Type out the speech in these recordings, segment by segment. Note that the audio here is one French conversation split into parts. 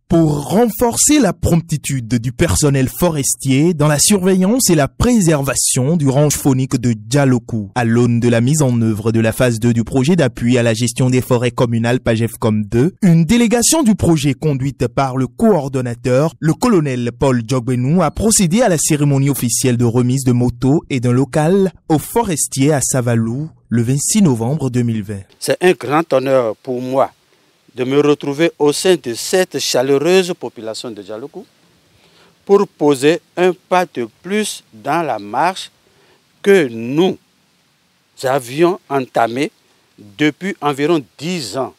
Pour renforcer la promptitude du personnel forestier dans la surveillance et la préservation du range faunique de Djalokou, à l'aune de la mise en œuvre de la phase 2 du projet d'appui à la gestion des forêts communales PAGEFCOM 2, une délégation du projet conduite par le coordonnateur, le colonel Paul Djogbenou, a procédé à la cérémonie officielle de remise de motos et d'un local aux forestiers à Savalou le 26 novembre 2020. C'est un grand honneur pour moi de me retrouver au sein de cette chaleureuse population de Djalokou pour poser un pas de plus dans la marche que nous avions entamée depuis environ 10 ans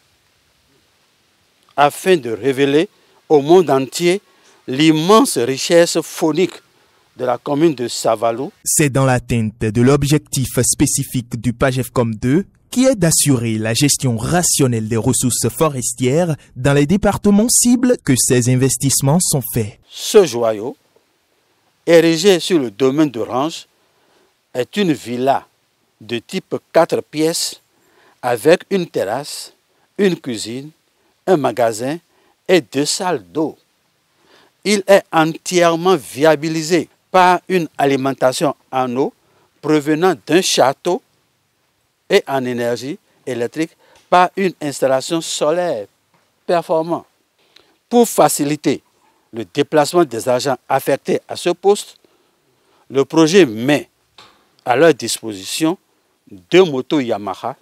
afin de révéler au monde entier l'immense richesse faunique de la commune de Savalou. C'est dans l'atteinte de l'objectif spécifique du PAGEFCOM 2 qui est d'assurer la gestion rationnelle des ressources forestières dans les départements cibles que ces investissements sont faits. Ce joyau, érigé sur le domaine d'Orange, est une villa de type 4 pièces avec une terrasse, une cuisine, un magasin et 2 salles d'eau. Il est entièrement viabilisé par une alimentation en eau provenant d'un château et en énergie électrique par une installation solaire performante. Pour faciliter le déplacement des agents affectés à ce poste, le projet met à leur disposition 2 motos Yamaha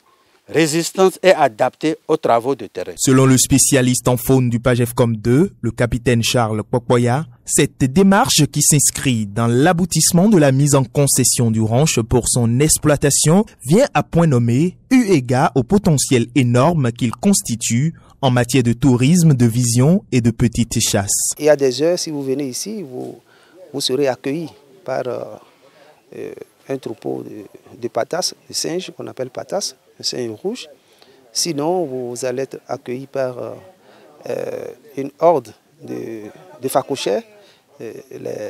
résistantes et adaptées aux travaux de terrain. Selon le spécialiste en faune du PAGEFCOM 2, le capitaine Charles Kwakpoya, cette démarche qui s'inscrit dans l'aboutissement de la mise en concession du ranch pour son exploitation vient à point nommé eu égard au potentiel énorme qu'il constitue en matière de tourisme, de vision et de petite chasse. Il y a des heures, si vous venez ici, vous serez accueillis par un troupeau de patas, de singes qu'on appelle patas, un singe rouge. Sinon, vous allez être accueillis par une horde de facouchères, les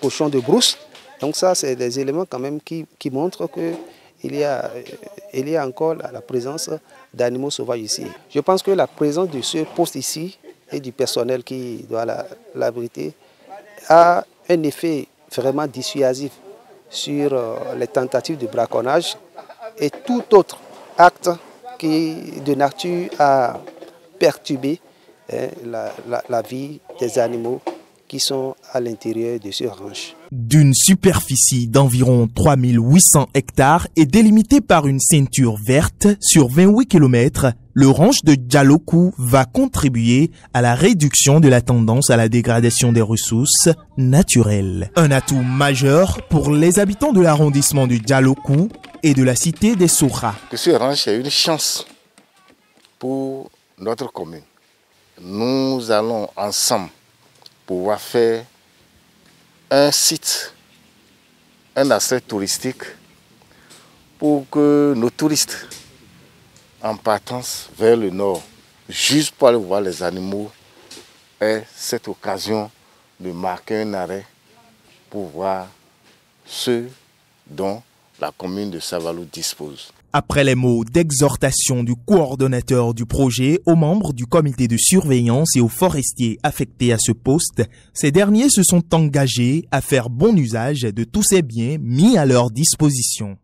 cochons de brousse. Donc ça, c'est des éléments quand même qui montrent qu'il y a encore la présence d'animaux sauvages ici. Je pense que la présence de ce poste ici et du personnel qui doit l'abriter a un effet vraiment dissuasif sur les tentatives de braconnage et tout autre acte qui de nature à perturber la vie des animaux qui sont à l'intérieur de ce ranch. D'une superficie d'environ 3800 hectares et délimitée par une ceinture verte sur 28 km, le ranch de Djalokou va contribuer à la réduction de la tendance à la dégradation des ressources naturelles. Un atout majeur pour les habitants de l'arrondissement de Djalokou et de la cité des Soura. Ce ranch est une chance pour notre commune. Nous allons ensemble pouvoir faire un site, un aspect touristique pour que nos touristes en partance vers le nord, juste pour aller voir les animaux, aient cette occasion de marquer un arrêt pour voir ce dont la commune de Savalou dispose. Après les mots d'exhortation du coordonnateur du projet aux membres du comité de surveillance et aux forestiers affectés à ce poste, ces derniers se sont engagés à faire bon usage de tous ces biens mis à leur disposition.